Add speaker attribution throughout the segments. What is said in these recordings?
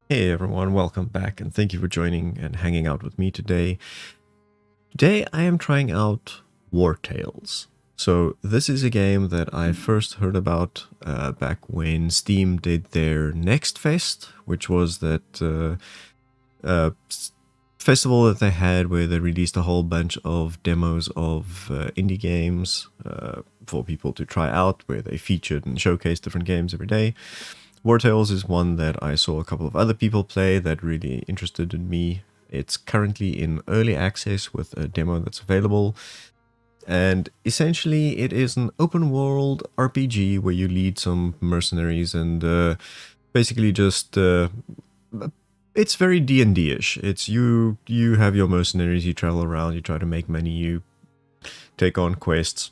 Speaker 1: Hey everyone, welcome back and thank you for joining and hanging out with me today. Today I am trying out WarTales. So this is a game that I first heard about back when Steam did their Next Fest, which was that festival that they had where they released a whole bunch of demos of indie games for people to try out, where they featured and showcased different games every day. WarTales is one that I saw a couple of other people play that really interested in me. It's currently in early access with a demo that's available. And essentially, it is an open world RPG where you lead some mercenaries and basically just it's very D&D-ish. It's you have your mercenaries, you travel around, you try to make money, you take on quests.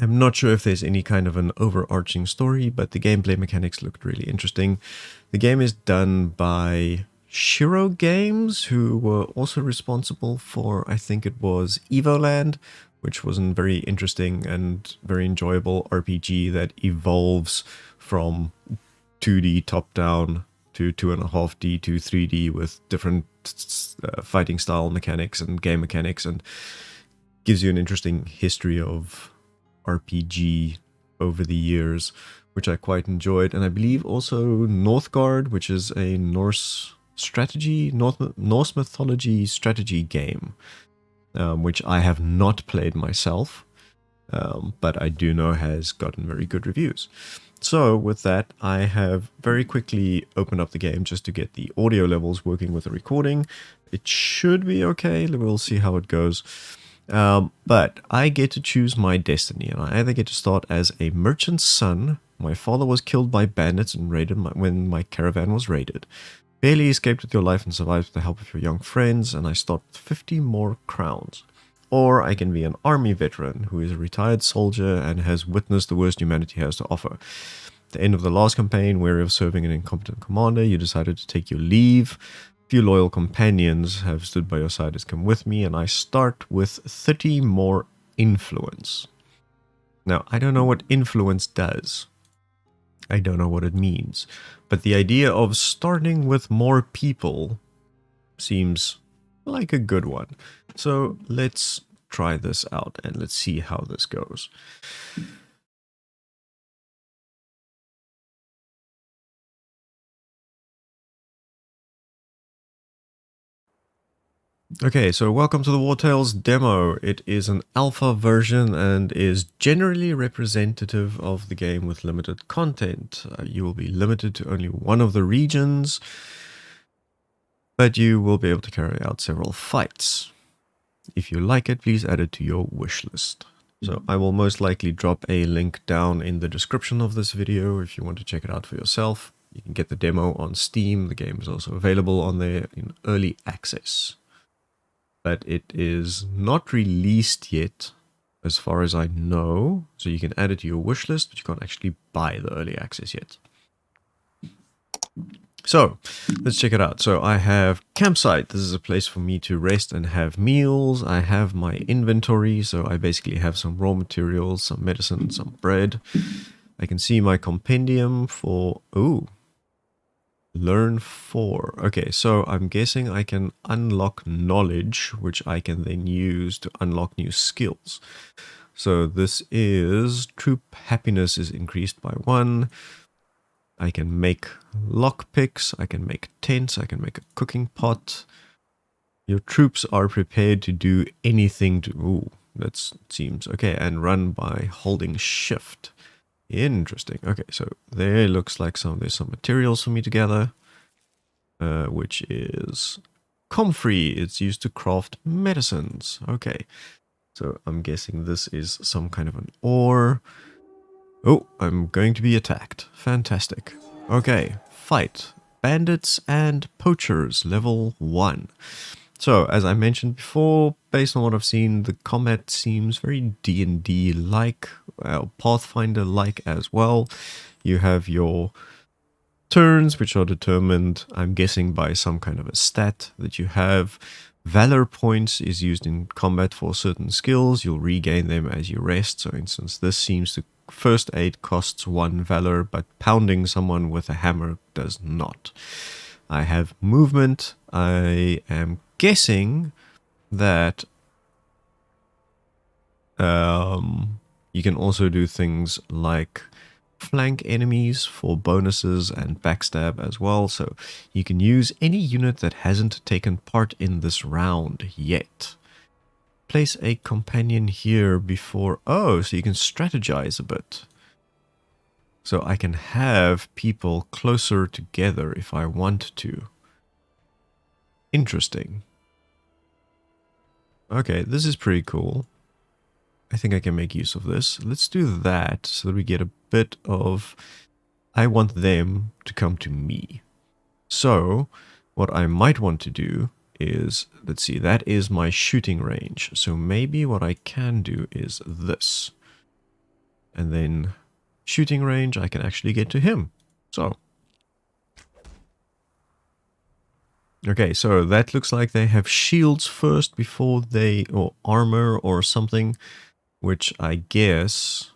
Speaker 1: I'm not sure if there's any kind of an overarching story, but the gameplay mechanics looked really interesting. The game is done by Shiro Games, who were also responsible for, I think it was Evoland, which was a very interesting and very enjoyable RPG that evolves from 2D top-down to 2.5D to 3D with different fighting style mechanics and game mechanics, and gives you an interesting history of RPG over the years, which I quite enjoyed. And I believe also Northgard, which is a Norse mythology strategy game, which I have not played myself, but I do know has gotten very good reviews. So with that, I have very quickly opened up the game just to get the audio levels working with the recording. It should be okay. We'll see how it goes. But I get to choose my destiny, and I either get to start as a merchant's son. My father was killed by bandits and raided when my caravan was raided. Barely escaped with your life and survived with the help of your young friends, and I start with 50 more crowns. Or I can be an army veteran who is a retired soldier and has witnessed the worst humanity has to offer. At the end of the last campaign, weary of serving an incompetent commander, you decided to take your leave. Few loyal companions have stood by your side as come with me, and I start with 30 more influence. Now, I don't know what influence does. I don't know what it means. But the idea of starting with more people seems like a good one. So let's try this out and let's see how this goes. Okay, so welcome to the WarTales Demo. It is an alpha version and is generally representative of the game with limited content. You will be limited to only one of the regions, but you will be able to carry out several fights. If you like it, please add it to your wish list. So I will most likely drop a link down in the description of this video if you want to check it out for yourself. You can get the demo on Steam. The game is also available on there in early access. But it is not released yet, as far as I know. So you can add it to your wish list, but you can't actually buy the early access yet. So let's check it out. So I have campsite. This is a place for me to rest and have meals. I have my inventory. So I basically have some raw materials, some medicine, some bread. I can see my compendium for, learn 4. Okay, so I'm guessing I can unlock knowledge, which I can then use to unlock new skills. So this is troop happiness is increased by 1. I can make lockpicks, I can make tents, I can make a cooking pot. Your troops are prepared to do anything to... Ooh, that seems... Okay, and run by holding shift. Interesting. Okay, so there looks like there's some materials for me to gather, which is comfrey. It's used to craft medicines. Okay, so I'm guessing this is some kind of an ore. Oh, I'm going to be attacked. Fantastic. Okay, fight. Bandits and poachers, level 1. So, as I mentioned before, based on what I've seen, the combat seems very D&D-like, Pathfinder-like as well. You have your turns, which are determined, I'm guessing, by some kind of a stat that you have. Valor points is used in combat for certain skills. You'll regain them as you rest. So, for instance, this seems to... First aid costs 1 valor, but pounding someone with a hammer does not. I have movement. I am guessing that you can also do things like flank enemies for bonuses and backstab as well. So you can use any unit that hasn't taken part in this round yet. Place a companion here before... Oh, so you can strategize a bit. So I can have people closer together if I want to. Interesting. Okay, this is pretty cool. I think I can make use of this. Let's do that so that we get a bit of... I want them to come to me. So what I might want to do is, let's see, that is my shooting range. So maybe what I can do is this. And then shooting range, I can actually get to him. So. Okay, so that looks like they have shields first before they, or armor or something, which I guess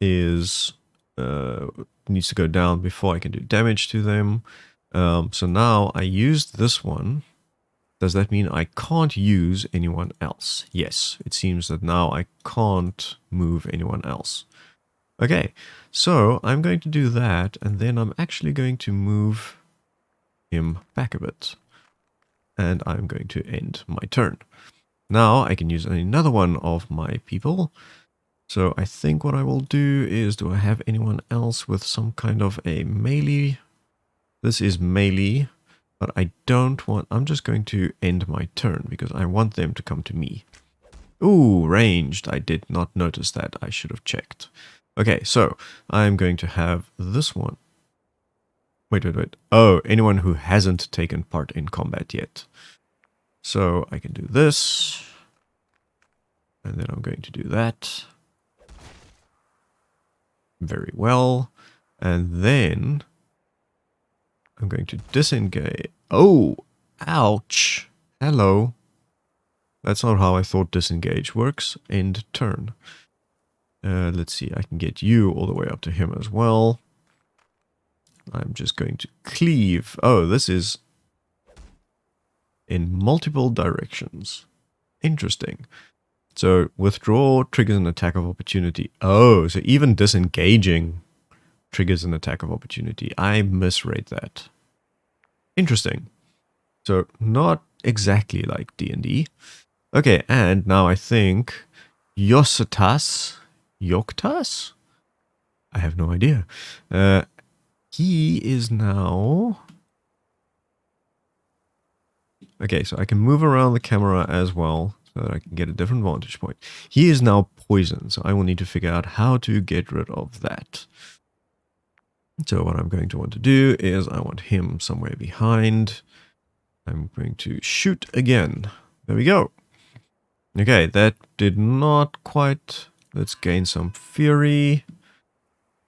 Speaker 1: is, needs to go down before I can do damage to them. So now I used this one. Does that mean I can't use anyone else? Yes, it seems that now I can't move anyone else. Okay, so I'm going to do that, and then I'm actually going to move him back a bit. And I'm going to end my turn. Now I can use another one of my people. So I think what I will do is, do I have anyone else with some kind of a melee? This is melee, but I don't want... I'm just going to end my turn because I want them to come to me. Ooh, ranged. I did not notice that. I should have checked. Okay, so I'm going to have this one. Wait. Oh, anyone who hasn't taken part in combat yet. So I can do this. And then I'm going to do that. Very well. And then I'm going to disengage. Oh, ouch. Hello. That's not how I thought disengage works. End turn. Let's see, I can get you all the way up to him as well. I'm just going to cleave. Oh, this is in multiple directions. Interesting. So withdraw triggers an attack of opportunity. Oh, so even disengaging triggers an attack of opportunity. I misread that. Interesting. So not exactly like D&D. Okay, and now I think Yoktas? I have no idea. He is now... Okay, so I can move around the camera as well so that I can get a different vantage point. He is now poison, so I will need to figure out how to get rid of that. So what I'm going to want to do is I want him somewhere behind. I'm going to shoot again. There we go. Okay, that did not quite... Let's gain some fury.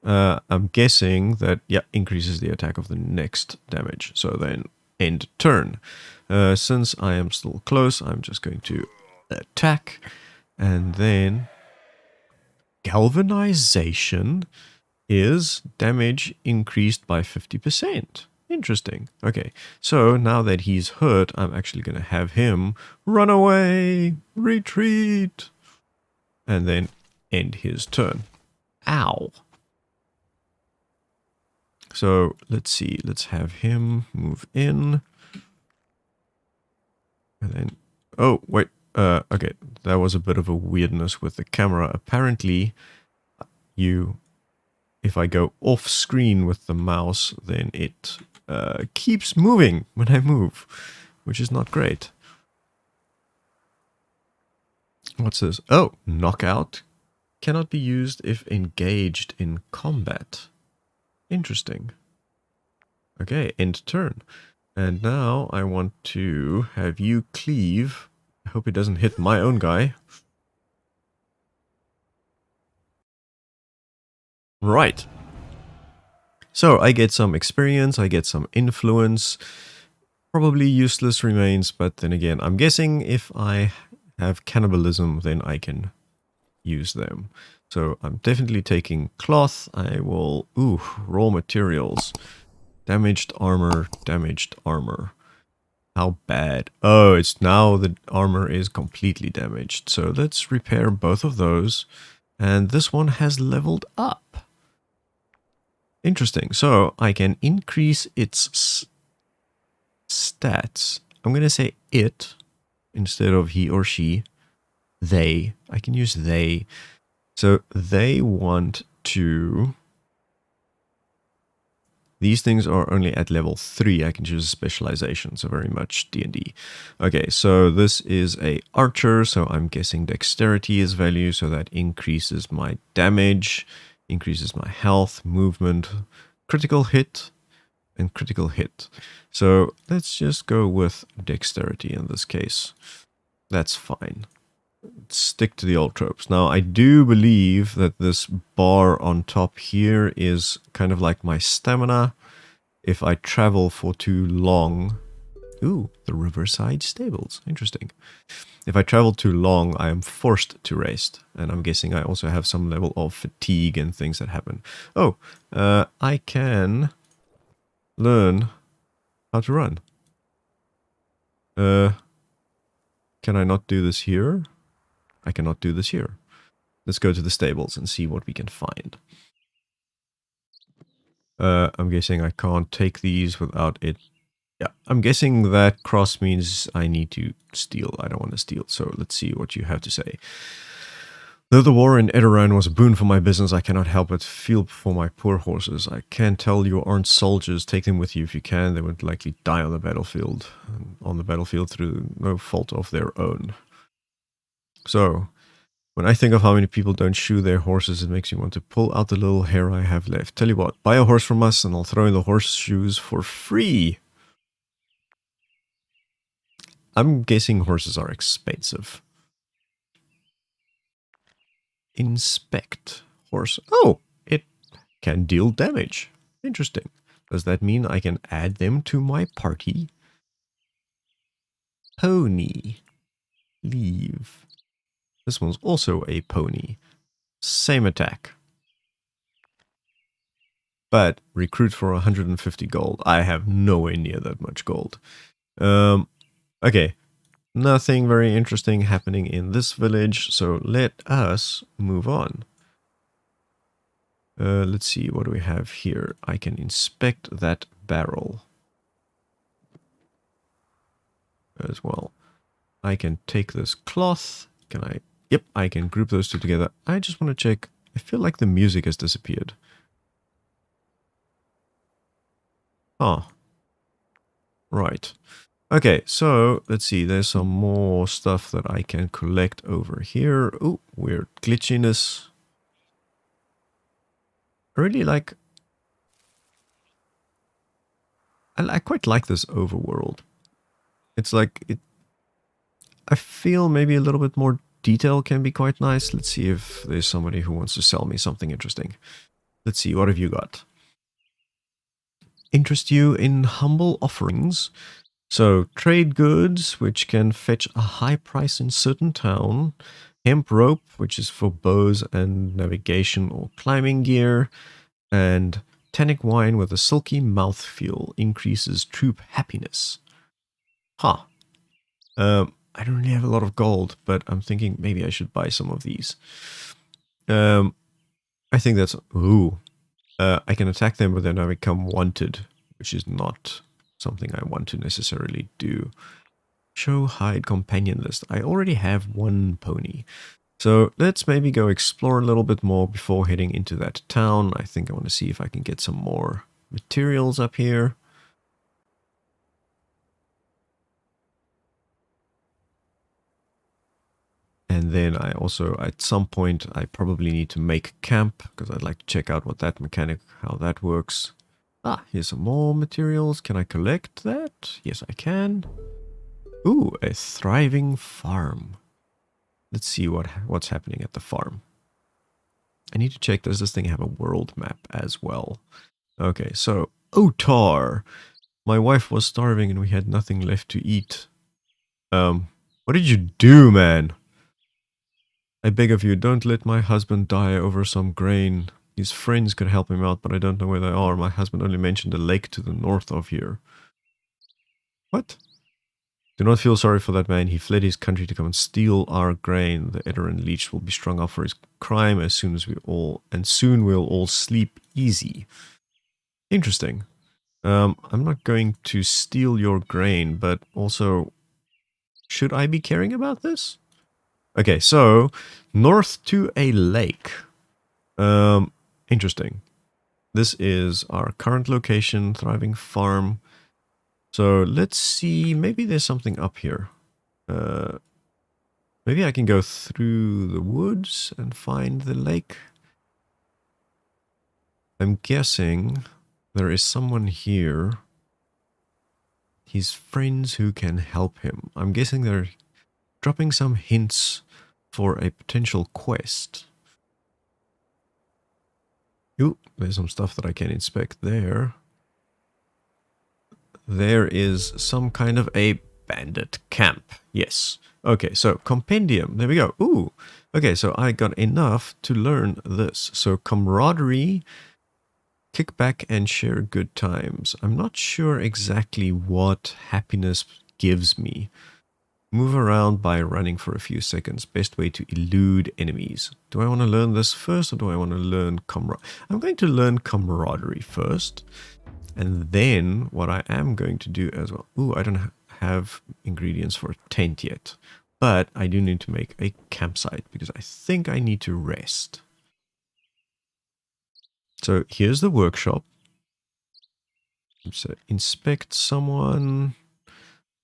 Speaker 1: I'm guessing that, yeah, increases the attack of the next damage. So then end turn. Since I am still close, I'm just going to attack. And then galvanization is damage increased by 50%. Interesting. Okay, so now that he's hurt, I'm actually going to have him run away, retreat, and then end his turn. Ow. So let's see, let's have him move in. And then, oh, wait, okay, that was a bit of a weirdness with the camera. Apparently, if I go off screen with the mouse, then it keeps moving when I move, which is not great. What's this? Oh, knockout cannot be used if engaged in combat. Interesting. Okay, end turn. And now I want to have you cleave. I hope it doesn't hit my own guy. Right. So I get some experience, I get some influence. Probably useless remains, but then again, I'm guessing if I have cannibalism, then I can use them. So I'm definitely taking cloth. I will... Ooh, raw materials. Damaged armor, damaged armor. How bad? Oh, it's now the armor is completely damaged. So let's repair both of those. And this one has leveled up. Interesting. So I can increase its stats. I'm going to say it instead of he or she. They. I can use they. So they want to... These things are only at level 3. I can choose a specialization, so very much D&D. Okay, so this is a archer, so I'm guessing dexterity is value, so that increases my damage, increases my health, movement, critical hit, and critical hit. So let's just go with dexterity in this case. That's fine. Stick to the old tropes. Now, I do believe that this bar on top here is kind of like my stamina. If I travel for too long... Ooh, the Riverside Stables. Interesting. If I travel too long, I am forced to rest. And I'm guessing I also have some level of fatigue and things that happen. Oh, I can learn how to run. Can I not do this here? I cannot do this here. Let's go to the stables and see what we can find. I'm guessing I can't take these without it. Yeah, I'm guessing that cross means I need to steal. I don't want to steal, so let's see what you have to say. Though the war in Edoran was a boon for my business, I cannot help but feel for my poor horses. I can tell you aren't soldiers. Take them with you if you can. They would likely die on the battlefield. Through no fault of their own. So... When I think of how many people don't shoe their horses, it makes me want to pull out the little hair I have left. Tell you what, buy a horse from us and I'll throw in the horseshoes for free. I'm guessing horses are expensive. Inspect horse. Oh, it can deal damage. Interesting. Does that mean I can add them to my party? Pony. Leave. This one's also a pony. Same attack. But recruit for 150 gold. I have nowhere near that much gold. Okay. Nothing very interesting happening in this village, so let us move on. Let's see, what do we have here? I can inspect that barrel as well. I can take this cloth. Can I? Yep, I can group those two together. I just want to check. I feel like the music has disappeared. Oh. Right. Okay, so let's see. There's some more stuff that I can collect over here. Oh, weird glitchiness. I really like... I quite like this overworld. It's like... I feel maybe a little bit more detail can be quite nice. Let's see if there's somebody who wants to sell me something interesting. Let's see, what have you got? Interest you in humble offerings? So, trade goods, which can fetch a high price in certain town. Hemp rope, which is for bows and navigation or climbing gear. And tannic wine with a silky mouthfeel increases troop happiness. Huh. I don't really have a lot of gold, but I'm thinking maybe I should buy some of these. I think that's... Ooh. I can attack them, but then I become wanted, which is not something I want to necessarily do. Show hide companion list. I already have one pony. So let's maybe go explore a little bit more before heading into that town. I think I want to see if I can get some more materials up here. And then I also, at some point, I probably need to make camp because I'd like to check out what that mechanic, how that works. Ah, here's some more materials. Can I collect that? Yes, I can. Ooh, a thriving farm. Let's see what's happening at the farm. I need to check, does this thing have a world map as well? Okay, so, Otar. My wife was starving and we had nothing left to eat. What did you do, man? I beg of you, don't let my husband die over some grain. His friends could help him out, but I don't know where they are. My husband only mentioned a lake to the north of here. What? Do not feel sorry for that man. He fled his country to come and steal our grain. The Edarin leech will be strung up for his crime as soon as soon we'll all sleep easy. Interesting. I'm not going to steal your grain, but also, should I be caring about this? Okay, so north to a lake. Interesting. This is our current location, thriving farm. So let's see, maybe there's something up here. Maybe I can go through the woods and find the lake. I'm guessing there is someone here. His friends who can help him. I'm guessing they're dropping some hints for a potential quest. Ooh, there's some stuff that I can inspect there. There is some kind of a bandit camp. Yes. Okay, so compendium. There we go. Ooh. Okay, so I got enough to learn this. So camaraderie, kick back and share good times. I'm not sure exactly what happiness gives me. Move around by running for a few seconds. Best way to elude enemies. Do I want to learn this first or do I want to learn camaraderie? I'm going to learn camaraderie first. And then what I am going to do as well. Ooh, I don't have ingredients for a tent yet. But I do need to make a campsite because I think I need to rest. So here's the workshop. So inspect someone.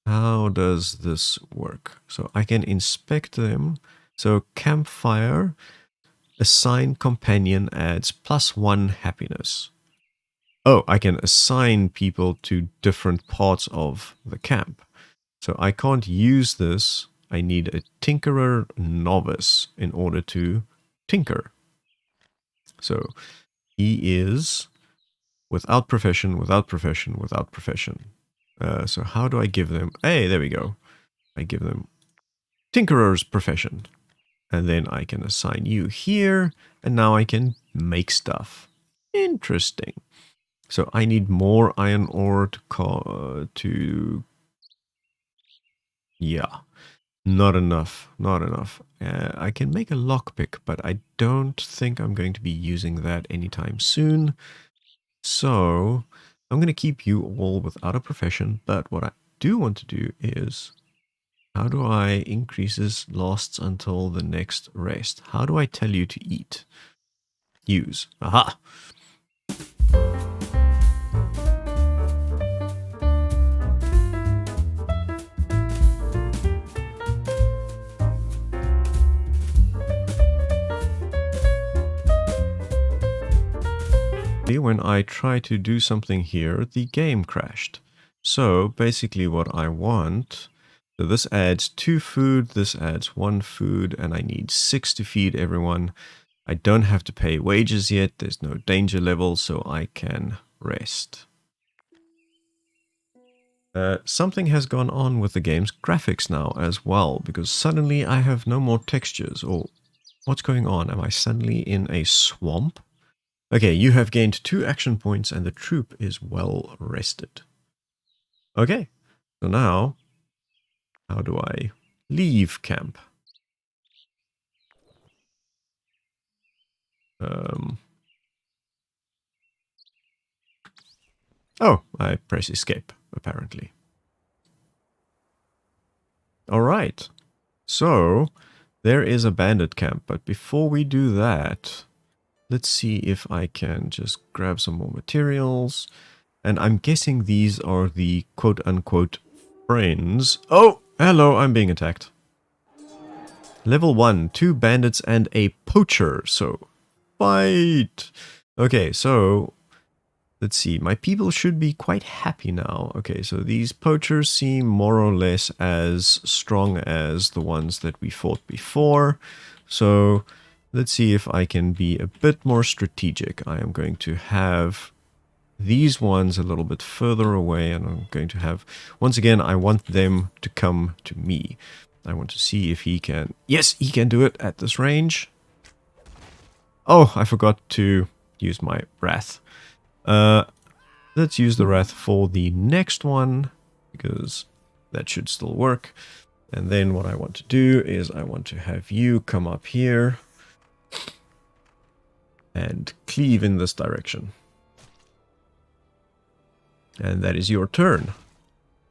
Speaker 1: How does this work? So I can inspect them. So campfire, assign companion adds +1 happiness. Oh, I can assign people to different parts of the camp. So I can't use this. I need a tinkerer novice in order to tinker. So he is without profession, without profession, without profession. So how do I give them? Hey, there we go. I give them tinkerer's profession. And then I can assign you here. And now I can make stuff. Interesting. So I need more iron ore yeah, not enough, not enough. I can make a lockpick, but I don't think I'm going to be using that anytime soon. So I'm going to keep you all without a profession, but what I do want to do is, how do I increases lasts until the next rest? How do I tell you to eat? Use. Aha! When I tried to do something here, the game crashed. So basically what I want, so this adds 2 food, this adds 1 food, and I need 6 to feed everyone. I don't have to pay wages yet, there's no danger level, so I can rest. Something has gone on with the game's graphics now as well, because suddenly I have no more textures. Or what's going on? Am I suddenly in a swamp? Okay, you have gained 2 action points and the troop is well rested. Okay, so now, how do I leave camp? Oh, I press escape, apparently. Alright, so there is a bandit camp, but before we do that, let's see if I can just grab some more materials. And I'm guessing these are the quote-unquote friends. Oh, hello, I'm being attacked. Level 1, 2 bandits and a poacher. So, fight! Okay, so, let's see. My people should be quite happy now. Okay, so these poachers seem more or less as strong as the ones that we fought before. So, let's see if I can be a bit more strategic. I am going to have these ones a little bit further away, and I'm going to have, once again, I want them to come to me. I want to see if he can, yes, he can do it at this range. Oh, I forgot to use my wrath. Let's use the wrath for the next one, because that should still work. And then what I want to do is I want to have you come up here and cleave in this direction. And that is your turn.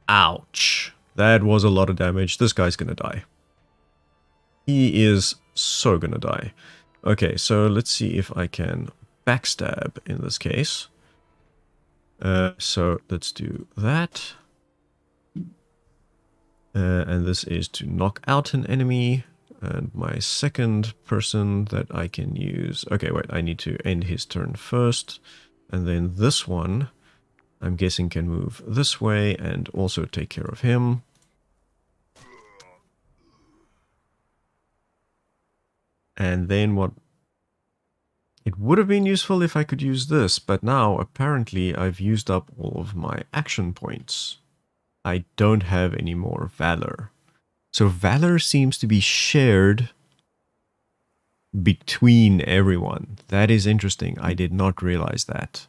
Speaker 1: Ouch. That was a lot of damage. This guy's gonna die. He is so gonna die. Okay, so let's see if I can backstab in this case. So let's do that. And this is to knock out an enemy. And my second person that I can use... Okay, wait, I need to end his turn first. And then this one, I'm guessing, can move this way and also take care of him. And then what... It would have been useful if I could use this, but now apparently I've used up all of my action points. I don't have any more Valor. So Valor seems to be shared between everyone. That is interesting. I did not realize that.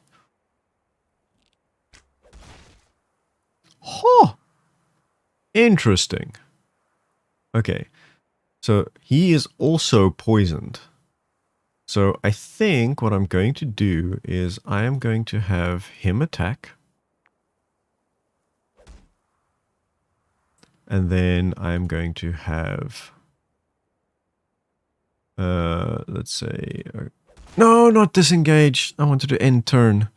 Speaker 1: Huh! Interesting. Okay. So he is also poisoned. So I think what I'm going to do is I am going to have him attack. And then I'm going to have... let's say... no, not disengage. I wanted to end turn.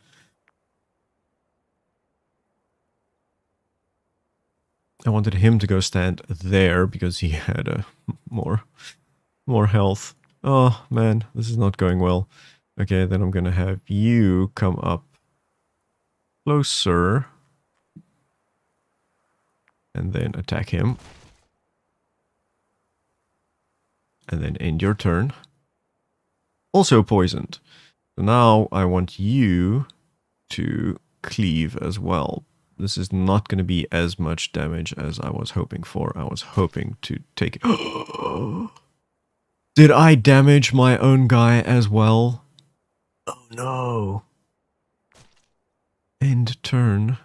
Speaker 1: I wanted him to go stand there because he had a more health. Oh, man, this is not going well. Okay, then I'm going to have you come up closer. And then attack him. And then end your turn. Also poisoned. So now I want you to cleave as well. This is not going to be as much damage as I was hoping for. I was hoping to take it. Did I damage my own guy as well? Oh no. End turn.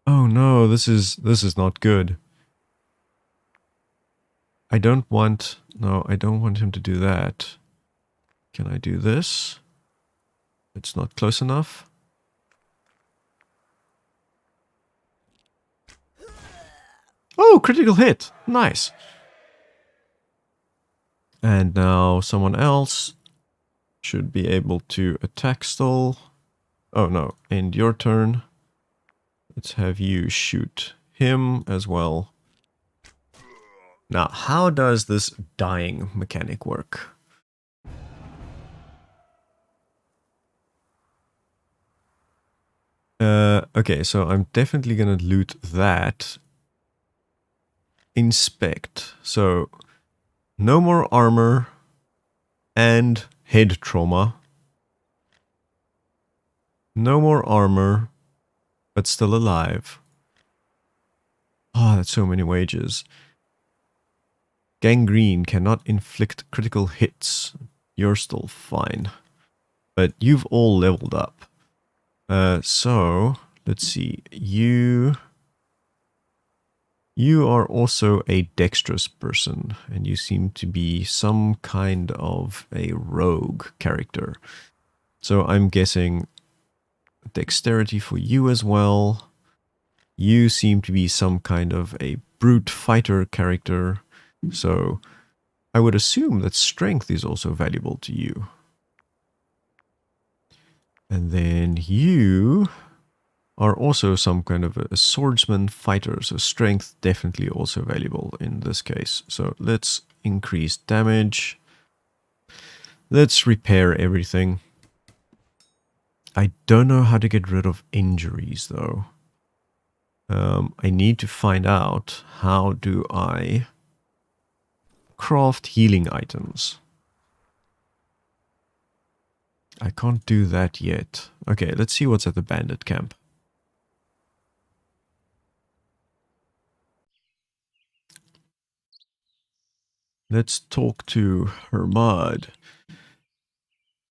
Speaker 1: Oh no, this is not good. I don't want him to do that. Can I do this? It's not close enough. Oh, critical hit. Nice. And now someone else should be able to attack still. Oh no, end your turn. Let's have you shoot him as well. Now, how does this dying mechanic work? Okay, so I'm definitely gonna loot that. Inspect. So, no more armor and head trauma. No more armor, but still alive. Oh, that's so many wages. Gangrene cannot inflict critical hits. You're still fine. But you've all leveled up. So, let's see. You are also a dexterous person, and you seem to be some kind of a rogue character. So I'm guessing dexterity for you as well. You seem to be some kind of a brute fighter character. So I would assume that strength is also valuable to you. And then you are also some kind of a swordsman fighter, so strength definitely also valuable in this case. So let's increase damage. Let's repair everything. I don't know how to get rid of injuries though. I need to find out how do I craft healing items. I can't do that yet. Okay, let's see what's at the bandit camp. Let's talk to Hermod.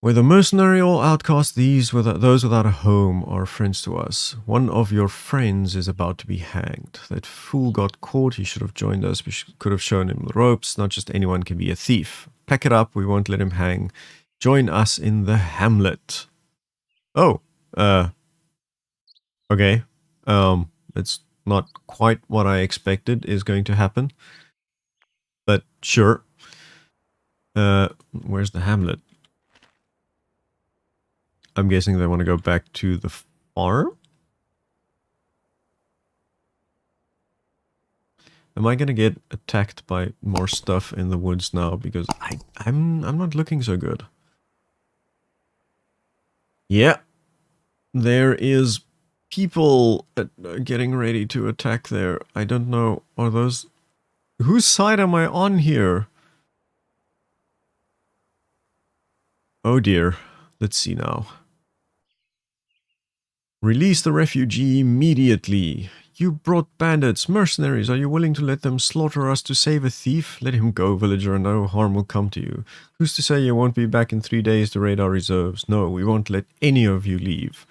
Speaker 1: Whether mercenary or outcast, those without a home are friends to us. One of your friends is about to be hanged. That fool got caught. He should have joined us. We could have shown him the ropes. Not just anyone can be a thief. Pack it up. We won't let him hang. Join us in the hamlet. Oh, okay. It's not quite what I expected is going to happen. But sure. Where's the hamlet? I'm guessing they want to go back to the farm? Am I gonna get attacked by more stuff in the woods now? Because I'm not looking so good. Yeah. There is people getting ready to attack there. I don't know. Are those... Whose side am I on here? Oh dear. Let's see now. Release the refugee immediately. You brought bandits, mercenaries. Are you willing to let them slaughter us to save a thief? Let him go, villager, and no harm will come to you. Who's to say you won't be back in 3 days to raid our reserves? No, we won't let any of you leave.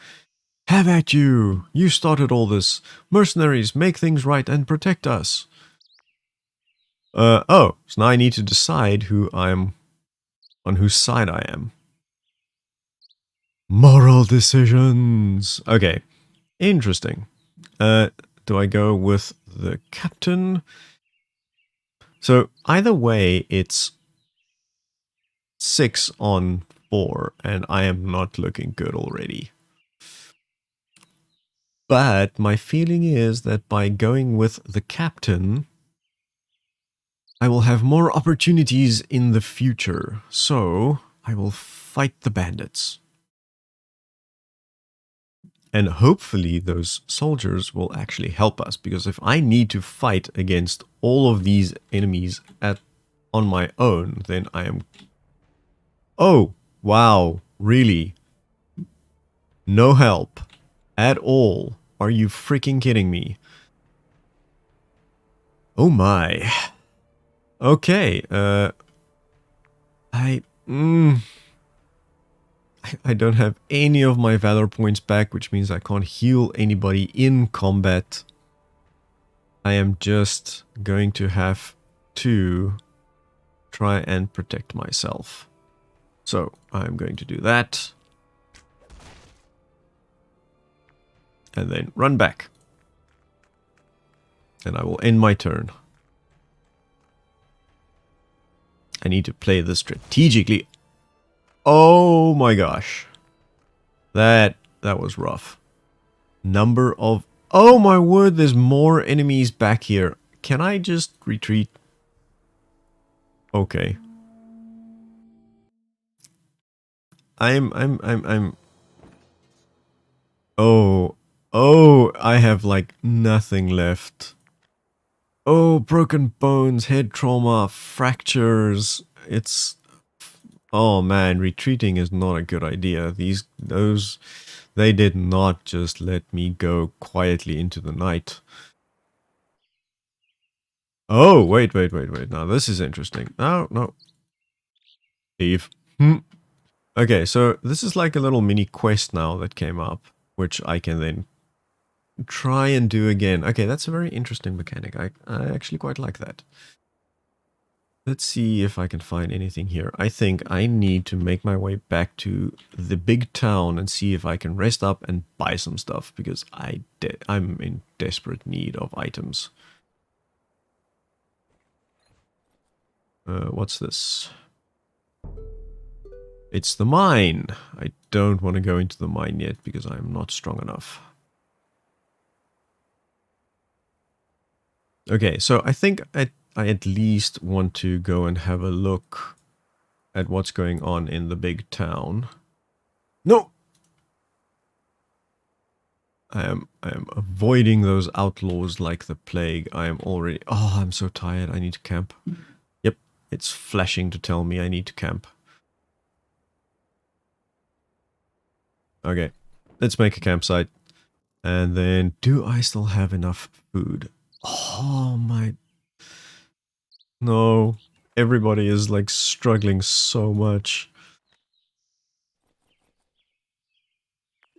Speaker 1: Have at you! You started all this. Mercenaries, make things right and protect us. Oh, so now I need to decide on whose side I am. Moral decisions. Okay, interesting. Do I go with the captain? So either way, it's 6 on 4, and I am not looking good already. But my feeling is that by going with the captain, I will have more opportunities in the future. So I will fight the bandits. And hopefully those soldiers will actually help us, because if I need to fight against all of these enemies on my own, then I am... Oh, wow, really? No help at all. Are you freaking kidding me? Oh my. Okay, I don't have any of my valor points back, which means I can't heal anybody in combat. I am just going to have to try and protect myself. So I'm going to do that. And then run back. And I will end my turn. I need to play this strategically. Oh my gosh. That was rough. Number of... Oh my word, there's more enemies back here. Can I just retreat? Okay. I'm... Oh, I have like nothing left. Oh, broken bones, head trauma, fractures. It's... Oh man, retreating is not a good idea. They did not just let me go quietly into the night. Oh, wait. Now this is interesting. No. Leave. Okay, so this is like a little mini quest now that came up, which I can then try and do again. Okay, that's a very interesting mechanic. I actually quite like that. Let's see if I can find anything here. I think I need to make my way back to the big town and see if I can rest up and buy some stuff, because I'm in desperate need of items. What's this? It's the mine. I don't want to go into the mine yet because I'm not strong enough. Okay, so I think I at least want to go and have a look at what's going on in the big town. No! I am avoiding those outlaws like the plague. I am already... Oh, I'm so tired. I need to camp. Yep, it's flashing to tell me I need to camp. Okay, let's make a campsite. And then, do I still have enough food? Oh my... No, everybody is like struggling so much.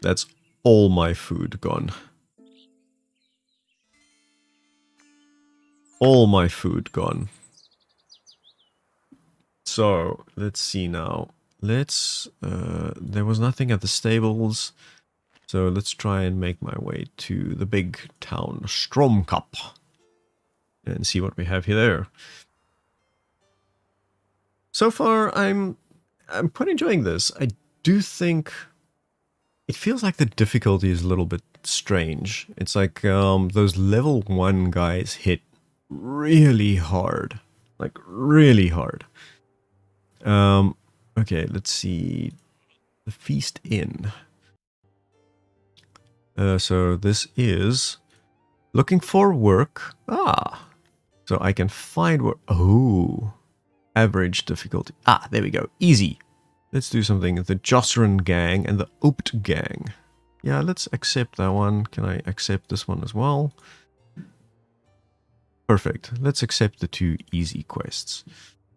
Speaker 1: That's all my food gone. All my food gone. So, let's see now. There was nothing at the stables. So let's try and make my way to the big town, Stromkap. And see what we have here there. So far, I'm quite enjoying this. I do think it feels like the difficulty is a little bit strange. It's like those level 1 guys hit really hard. Like, really hard. Okay, let's see. The Feast Inn. So this is looking for work. Ah, so I can find work. Oh, average difficulty. Ah, there we go. Easy. Let's do something. The Jocerin gang and the Opt gang. Yeah, let's accept that one. Can I accept this one as well? Perfect. Let's accept the 2 easy quests.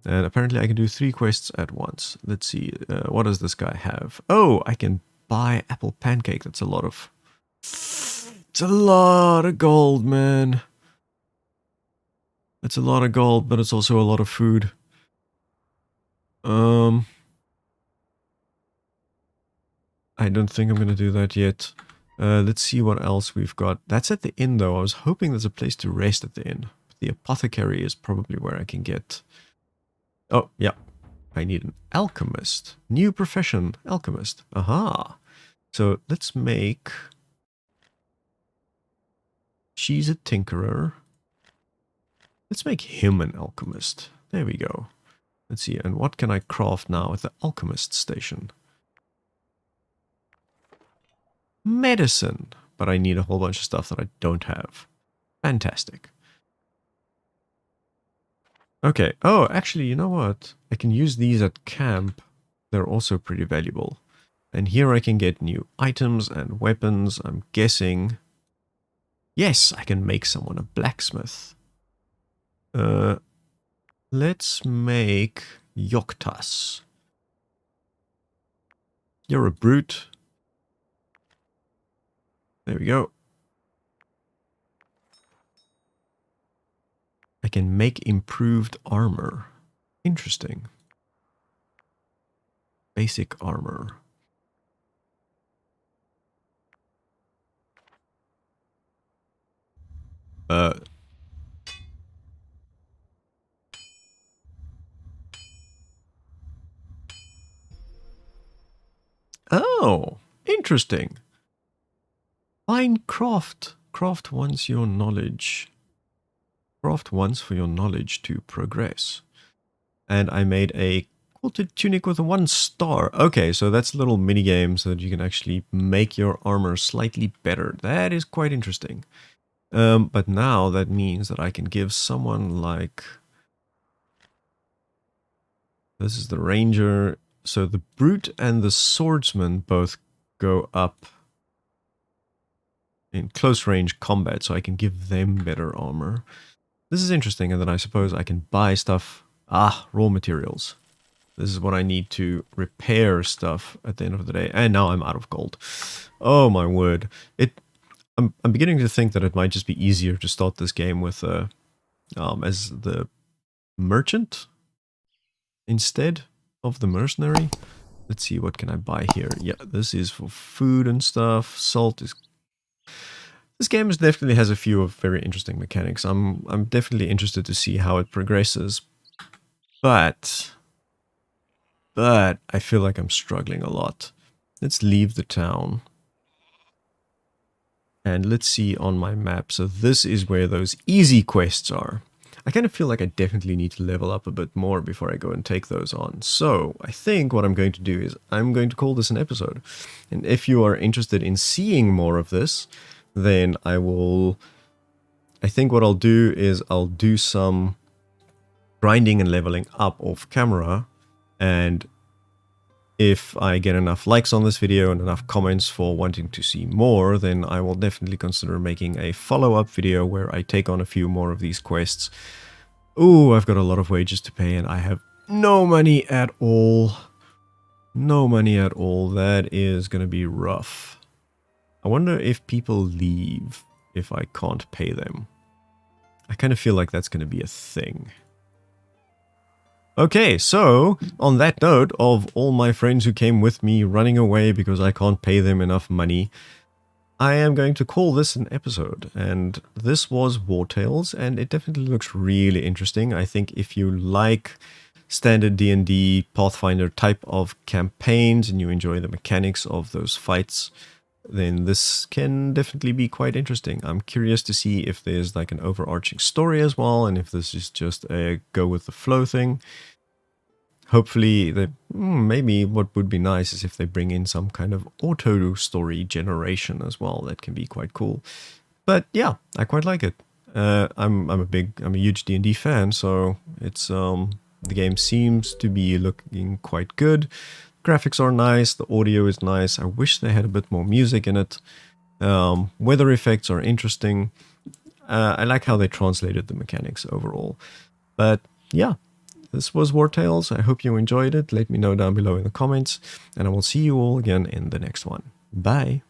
Speaker 1: And apparently I can do 3 quests at once. Let's see. What does this guy have? Oh, I can buy apple pancake. That's a lot of... It's a lot of gold, man. It's a lot of gold, but it's also a lot of food. I don't think I'm going to do that yet. Let's see what else we've got. That's at the inn, though. I was hoping there's a place to rest at the inn. The apothecary is probably where I can get... Oh, yeah. I need an alchemist. New profession, alchemist. Aha. So let's make... She's a tinkerer. Let's make him an alchemist. There we go. Let's see. And what can I craft now at the alchemist station? Medicine. But I need a whole bunch of stuff that I don't have. Fantastic. Okay. Oh, actually, you know what? I can use these at camp. They're also pretty valuable. And here I can get new items and weapons. I'm guessing... Yes, I can make someone a blacksmith. Let's make Yoktas. You're a brute. There we go. I can make improved armor. Interesting. Basic armor. Oh, interesting. Fine craft. Craft once your knowledge. Craft once for your knowledge to progress. And I made a quilted tunic with a 1 star. Okay, so that's a little mini game so that you can actually make your armor slightly better. That is quite interesting. But now that means that I can give someone like... This is the ranger. So the brute and the swordsman both go up in close range combat, so I can give them better armor. This is interesting, and then I suppose I can buy stuff. Ah, raw materials. This is what I need to repair stuff at the end of the day. And now I'm out of gold. Oh my word. I'm beginning to think that it might just be easier to start this game with as the merchant instead of the mercenary. Let's see, what can I buy here? Yeah, this is for food and stuff. Salt is... This game definitely has a few of very interesting mechanics. I'm definitely interested to see how it progresses. But I feel like I'm struggling a lot. Let's leave the town. And let's see on my map. So this is where those easy quests are. I kind of feel like I definitely need to level up a bit more before I go and take those on. So I think what I'm going to do is I'm going to call this an episode. And if you are interested in seeing more of this, then I think what I'll do is I'll do some grinding and leveling up off camera. And if I get enough likes on this video and enough comments for wanting to see more, then I will definitely consider making a follow-up video where I take on a few more of these quests. Ooh, I've got a lot of wages to pay and I have no money at all. No money at all. That is going to be rough. I wonder if people leave if I can't pay them. I kind of feel like that's going to be a thing. Okay, so on that note of all my friends who came with me running away because I can't pay them enough money, I am going to call this an episode. And this was WarTales, and it definitely looks really interesting. I think if you like standard D&D Pathfinder type of campaigns and you enjoy the mechanics of those fights, then this can definitely be quite interesting. I'm curious to see if there's like an overarching story as well, and if this is just a go with the flow thing. Hopefully, maybe what would be nice is if they bring in some kind of auto story generation as well. That can be quite cool. But yeah, I quite like it. I'm a huge D&D fan, so it's the game seems to be looking quite good. Graphics are nice, the audio is nice. I wish they had a bit more music in it. Weather effects are interesting. I like how they translated the mechanics overall. But yeah, this was WarTales. I hope you enjoyed it. Let me know down below in the comments, and I will see you all again in the next one. Bye.